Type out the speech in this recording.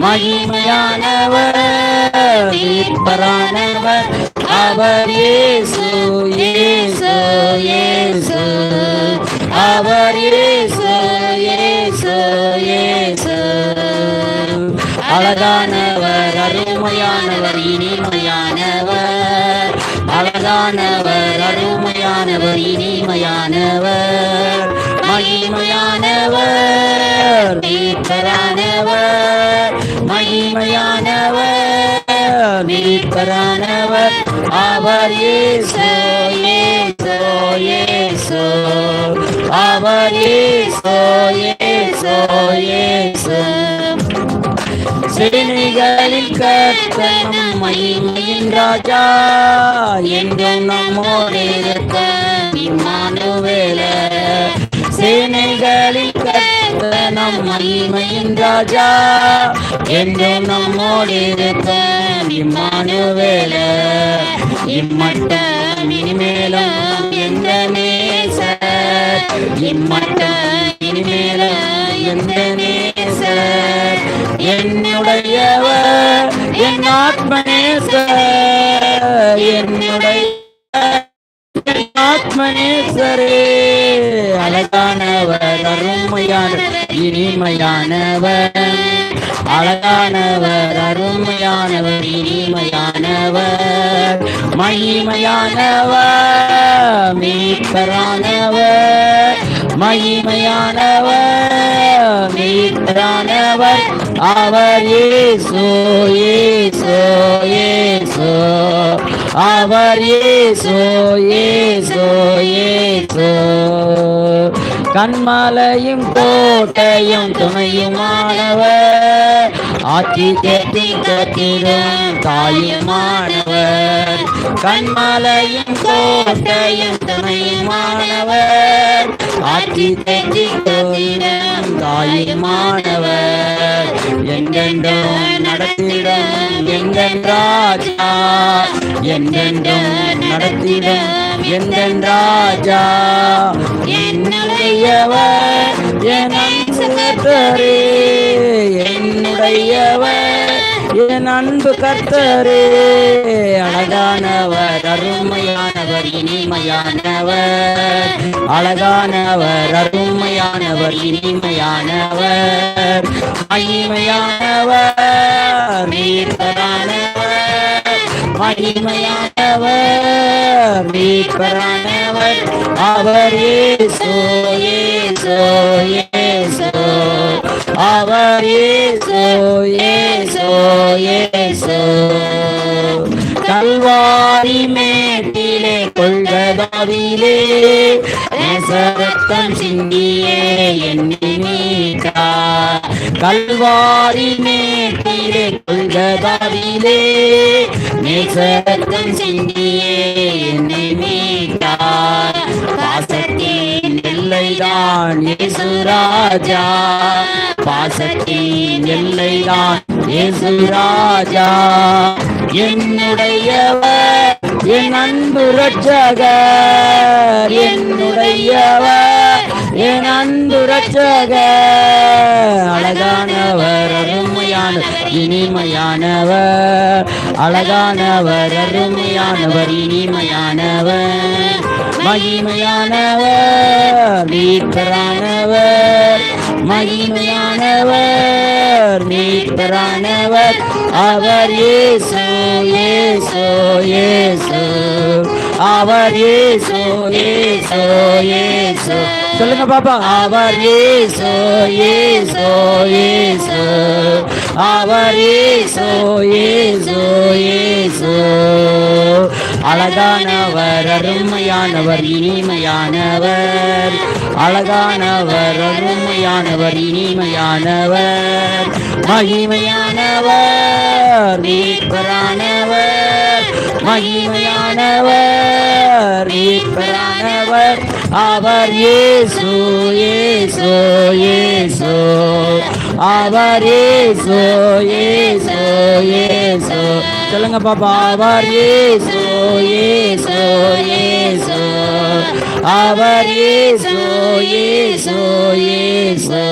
மகிமையானவர் மீட்பரானவர் அவர் இயேசு இயேசு இயேசு அவர் இயேசு இயேசு இயேசு அழகானவர் அருமையானவர் இனிமையானவர் அழகானவர் அருமையானவர் இனிமையானவர் மகிமையானவர் மீட்பரானவர் மகிமையானவர் மீட்பரானவர் அவர் இயேசு இயேசு இயேசு அவர் இயேசு இயேசு இயேசு சேனைகளில் கர்த்தர் மகிமையின் ராஜா என்றும் நம்மோடு இருக்க இம்மானுவேலர் சேனைகளில் கர்த்தர் மகிமையின் ராஜா என்றும் நம்மோடு இருக்க இம்மானுவேலர் இம்மட்டம் இனிமேலும் எந்த நேசர் இம்மட்டம் இனிமேலும் எந்த நேசர் என்னுடையவர் என் ஆத்மநேசர் என்னுடைய ஆத்மநேசரே அழகானவர் அருமையானவர் இனிமையானவர் அழகானவர் அருமையானவர் இனிமையானவர் மகிமையானவர் மீட்பரானவர் மகிமையானவர் மீட்பரானவர் அவர் இயேசு இயேசு இயேசு அவர் இயேசு இயேசு இயேசு கண்மலையும் கோட்டையும் துணையுமானவர் ஆட்சி தேத்தி கத்திடும் தாயுமானவர் கண்மலையும் கோட்டையும் துணையுமானவர் ஆட்சி தேத்தி கத்திடும் தாயுமானவர் என்றென்றும் நடத்திடும் எங்கள் ராஜா என்றென்றும் நடத்திடும் எங்கள் ராஜா என்னுடையவர் என் அன்பு கர்த்தரே என்னுடையவர் என் அன்பு கர்த்தரே அழகானவர் அருமையானவர் இனிமையானவர் அழகானவர் அருமையானவர் இனிமையானவர் மகிமையானவர் மீட்பரானவர் மகிமையானவர் மீட்பரானவர் அவர் இயேசு இயேசு இயேசு அவர் இயேசு இயேசு இயேசு கல்வாரி மேட்டிலே கொள்கதாவிலே நேசரத்தம் சிந்தியே என்னை மீட்டார் கல்வாரி மேட்டிலே கொள்கதாவிலே நேசரத்தம் சிந்தியே என்னை மீட்டார் பாசத்தின் எல்லைதான் இயேசு ராஜா பாசத்தின் எல்லைதான் இயேசு ராஜா என்னுடையவர் என் அன்பு ரட்சகர் என்னுடையவர் என் அன்பு ரட்சகர் அழகானவர் அருமையானவர் இனிமையானவர் அழகானவர் அருமையானவர் இனிமையானவர் மகிமையானவர் மீட்பரானவர் மகிமையானவர் மீட்பரானவர் அவர் இயேசு இயேசு இயேசு அவர் இயேசு இயேசு இயேசு சொல்லுங்க பாப்பா அவர் இயேசு இயேசு இயேசு அவர் இயேசு இயேசு இயேசு அழகானவர் அருமையானவர் இனிமையானவர் அழகானவர் அருமையானவர் இனிமையானவர் மகிமையானவர் மீட்பரானவர் மகிமையானவர் மீட்பரானவர் அவர் இயேசு இயேசு இயேசு அவர் இயேசு இயேசு இயேசு சொல்லுங்க பாப்பா அவர் இயேசு இயேசு இயேசு அவர் இயேசு இயேசு இயேசு